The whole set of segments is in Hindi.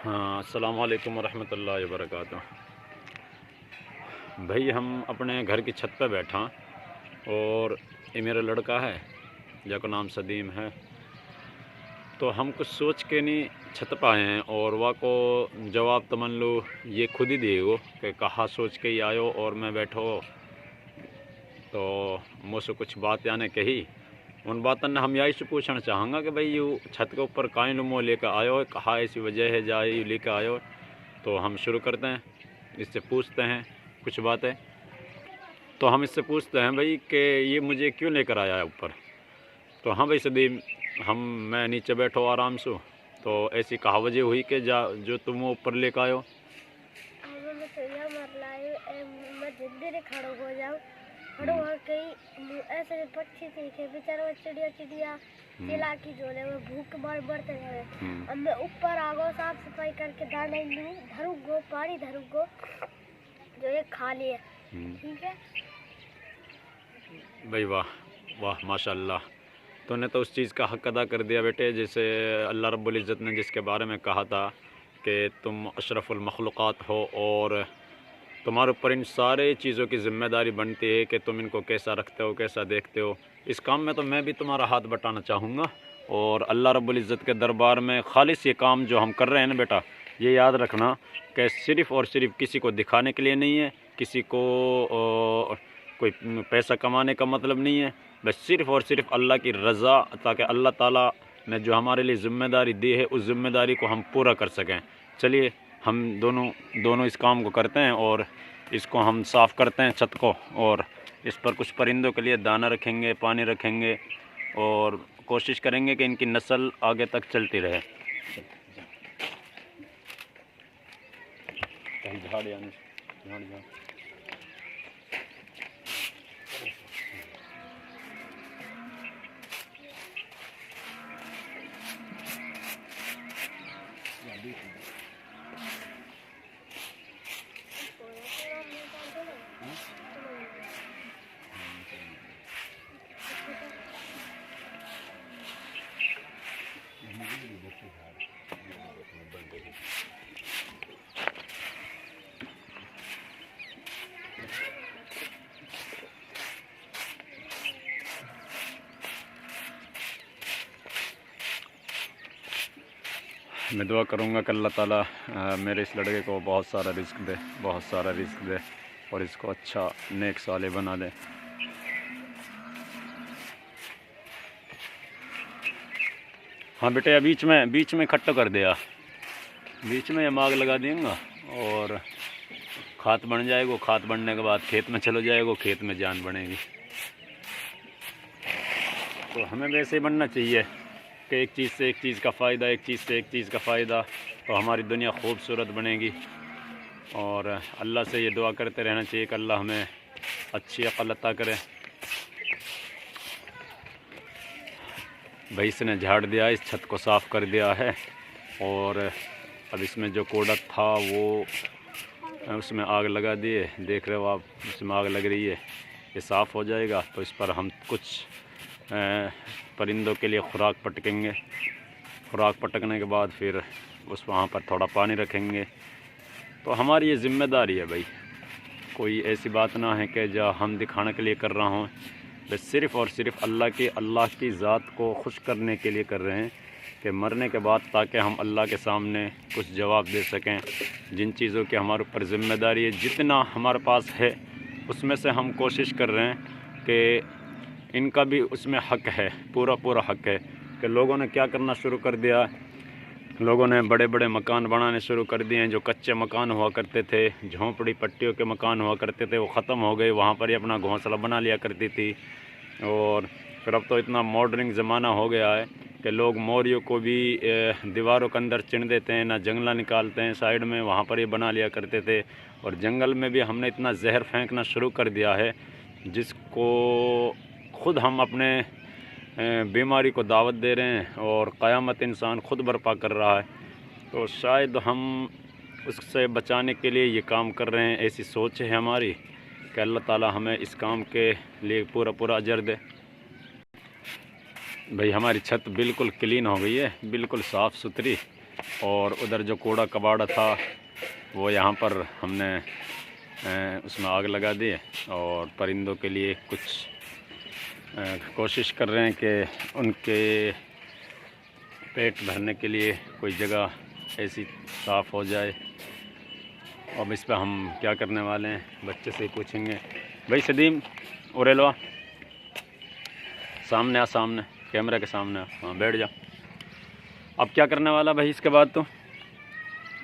हाँ, अस्सलाम वालेकुम वरहमतुल्लाहि वबरकातुहू। भाई हम अपने घर की छत पे बैठा और ये मेरा लड़का है जिसका नाम सदीम है। तो हम कुछ सोच के नहीं छत पे आए हैं और वह को जवाब तो मान लो ये खुद ही देगो कि कहाँ सोच के ही आयो और मैं बैठो तो मुझसे कुछ बात याने कही। उन बातों ने हम यही से पूछना चाहूँगा कि भाई यू छत के ऊपर काइन लुमो लेकर आयो है, कहाँ ऐसी वजह है जाए यू लेकर आयो। तो हम शुरू करते हैं, इससे पूछते हैं कुछ बातें। तो हम इससे पूछते हैं भाई कि ये मुझे क्यों लेकर आया है ऊपर। तो हाँ भाई सदीम, मैं नीचे बैठो आराम से, तो ऐसी कहा वजह हुई कि जो तुम ऊपर लेकर आयो। खड़ो हो गई ऐसे पक्षी सीखे बेचारे चिड़िया चिड़िया चिल्ला की जोले में भूख बढ़ते रहे। अब मैं ऊपर आ गो साफ सफाई करके दाना धरू गो पानी धरू गो जो ये खा लिए। ठीक है भाई, वाह वाह माशाल्लाह, तूने तो उस चीज़ का हक अदा कर दिया बेटे, जैसे अल्लाह रब्बुल इज़्ज़त ने जिसके बारे में कहा था कि तुम अशरफुल मखलूक़ात हो और तुम्हारे ऊपर इन सारे चीज़ों की ज़िम्मेदारी बनती है कि तुम इनको कैसा रखते हो, कैसा देखते हो। इस काम में तो मैं भी तुम्हारा हाथ बटाना चाहूँगा और अल्लाह रब्बुल इज़्ज़त के दरबार में खालिस ये काम जो हम कर रहे हैं ना बेटा, ये याद रखना कि सिर्फ़ और सिर्फ किसी को दिखाने के लिए नहीं है, किसी को कोई पैसा कमाने का मतलब नहीं है, बस सिर्फ़ और सिर्फ अल्लाह की रज़ा, ताकि अल्लाह ताला ने जो हमारे लिए ज़िम्मेदारी दी है उस ज़िम्मेदारी को हम पूरा कर सकें। चलिए हम दोनों इस काम को करते हैं और इसको हम साफ़ करते हैं छत को, और इस पर कुछ परिंदों के लिए दाना रखेंगे, पानी रखेंगे और कोशिश करेंगे कि इनकी नस्ल आगे तक चलती रहे। झाड़ मैं दुआ करूँगा कि अल्लाह ताला मेरे इस लड़के को बहुत सारा रिस्क दे, बहुत सारा रिस्क दे और इसको अच्छा नेक साले बना दे। हाँ बेटे, बीच में इकट्ठा कर दिया, बीच में माग लगा देंगे और खाद बन जाएगा। खाद बनने के बाद खेत में चलो जाएगा, खेत में जान बनेगी। तो हमें वैसे ही बनना चाहिए कि एक चीज़ से एक चीज़ का फ़ायदा, एक चीज़ से एक चीज़ का फ़ायदा, तो हमारी दुनिया खूबसूरत बनेगी। और अल्लाह से ये दुआ करते रहना चाहिए कि अल्लाह हमें अच्छी अक़ल अता करे। भाई इसने झाड़ दिया, इस छत को साफ़ कर दिया है और अब इसमें जो कूड़ा था वो उसमें आग लगा दिए, देख रहे हो आप, उसमें आग लग रही है। ये साफ़ हो जाएगा तो इस पर हम कुछ परिंदों के लिए खुराक पटकेंगे। खुराक पटकने के बाद फिर वहाँ पर थोड़ा पानी रखेंगे। तो हमारी ये ज़िम्मेदारी है भाई, कोई ऐसी बात ना है कि जो हम दिखाने के लिए कर रहा हूँ, बस सिर्फ़ और सिर्फ अल्लाह की ज़ात को खुश करने के लिए कर रहे हैं कि मरने के बाद ताकि हम अल्लाह के सामने कुछ जवाब दे सकें। जिन चीज़ों की हमारे ऊपर ज़िम्मेदारी है, जितना हमारे पास है उसमें से हम कोशिश कर रहे हैं कि इनका भी उसमें हक़ है, पूरा हक़ है। कि लोगों ने क्या करना शुरू कर दिया, लोगों ने बड़े बड़े मकान बनाने शुरू कर दिए हैं। जो कच्चे मकान हुआ करते थे, झोंपड़ी पट्टियों के मकान हुआ करते थे, वो ख़त्म हो गए। वहाँ पर ही अपना घोंसला बना लिया करती थी। और फिर अब तो इतना मॉडर्न ज़माना हो गया है कि लोग मोरियों को भी दीवारों के अंदर चिन देते हैं, ना जंगला निकालते हैं साइड में, वहाँ पर ही बना लिया करते थे। और जंगल में भी हमने इतना जहर फेंकना शुरू कर दिया है जिसको ख़ुद हम अपने बीमारी को दावत दे रहे हैं और क़यामत इंसान ख़ुद बर्पा कर रहा है। तो शायद हम उससे बचाने के लिए ये काम कर रहे हैं, ऐसी सोच है हमारी कि अल्लाह ताला हमें इस काम के लिए पूरा अजर दे। भाई हमारी छत बिल्कुल क्लीन हो गई है, बिल्कुल साफ़ सुथरी, और उधर जो कूड़ा कबाड़ा था वो यहाँ पर हमने उसमें आग लगा दी और परिंदों के लिए कुछ कोशिश कर रहे हैं कि उनके पेट भरने के लिए कोई जगह ऐसी साफ़ हो जाए। अब इस पर हम क्या करने वाले हैं, बच्चे से ही पूछेंगे। भाई सदीम उरे लो, सामने आ, सामने कैमरा के सामने आ, हाँ बैठ जा। अब क्या करने वाला भाई इसके बाद? तो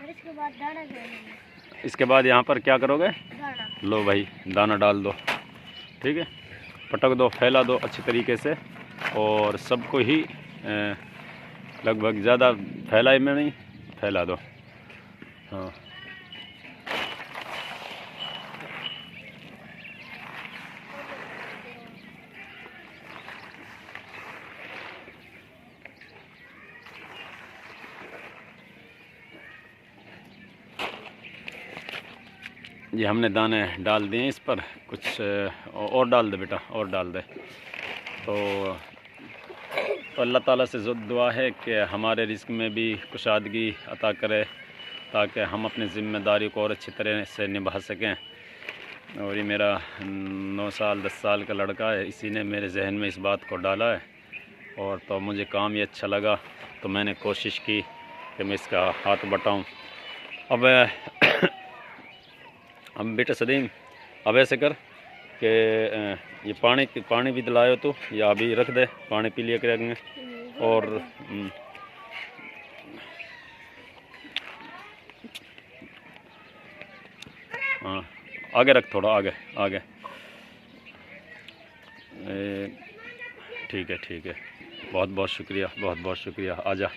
इसके बाद दाना डालेंगे। इसके बाद यहाँ पर क्या करोगे? दाना। लो भाई दाना डाल दो, ठीक है, पटक दो, फैला दो अच्छी तरीके से और सबको ही लगभग ज़्यादा फैलाए में नहीं, फैला दो। हाँ ये हमने दाने डाल दिए इस पर, कुछ और डाल दे बेटा, और डाल दे। तो अल्लाह ताला से दुआ है कि हमारे रिस्क में भी कुशादगी अता करे ताकि हम अपनी ज़िम्मेदारी को और अच्छी तरह से निभा सकें। और ये मेरा 9 साल 10 साल का लड़का है, इसी ने मेरे जहन में इस बात को डाला है और तो मुझे काम ये अच्छा लगा तो मैंने कोशिश की कि मैं इसका हाथ बटाऊं। अब बेटा सदीम अब ऐसे कर कि ये पानी भी दिलायो तो, या अभी रख दे, पानी पी लिया करेंगे। और हाँ आगे रख, थोड़ा आगे आगे, ठीक है ठीक है, बहुत बहुत शुक्रिया, बहुत बहुत शुक्रिया। आजा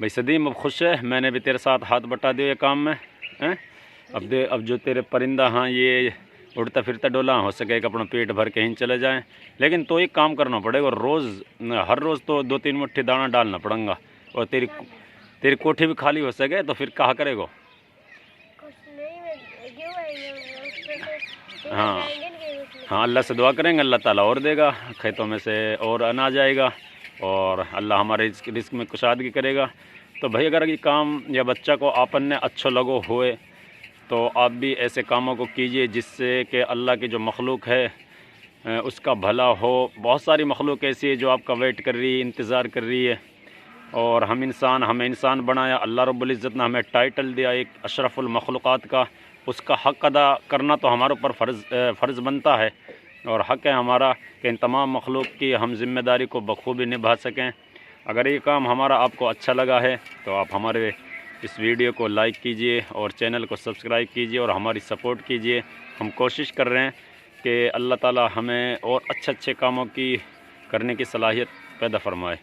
भाई सदीम, अब खुश है? मैंने भी तेरे साथ हाथ बटा दिया ये काम में हैं। अब जो तेरे परिंदा हाँ ये उड़ता फिरता डोला हो सके कि अपना पेट भर के ही चले जाएं, लेकिन तो एक काम करना पड़ेगा, रोज़ हर रोज़ तो 2-3 मुट्ठी दाना डालना पड़ेगा। और तेरी कोठी भी खाली हो सके तो फिर कहा करेगा? हाँ हाँ अल्लाह से दुआ करेंगे, अल्लाह ताला और देगा, खेतों में से और अनाज आएगा और अल्लाह हमारे रिस्क में कुशादगी करेगा। तो भाई अगर ये काम या बच्चा को आपन ने अच्छो लगो हुए तो आप भी ऐसे कामों को कीजिए जिससे कि अल्लाह की जो मखलूक है उसका भला हो। बहुत सारी मखलूक ऐसी है जो आपका वेट कर रही है, इंतज़ार कर रही है। और हमें इंसान बनाया, अल्लाह रब्बुल इज़्ज़त ने हमें टाइटल दिया एक अशरफुल मखलूक़ात का, उसका हक़ अदा करना तो हमारे ऊपर फ़र्ज़ बनता है और हक़ है हमारा कि इन तमाम मखलूक की हम ज़िम्मेदारी को बखूबी निभा सकें। अगर ये काम हमारा आपको अच्छा लगा है तो आप हमारे इस वीडियो को लाइक कीजिए और चैनल को सब्सक्राइब कीजिए और हमारी सपोर्ट कीजिए। हम कोशिश कर रहे हैं कि अल्लाह ताला हमें और अच्छे कामों की करने की सलाहियत पैदा फरमाए।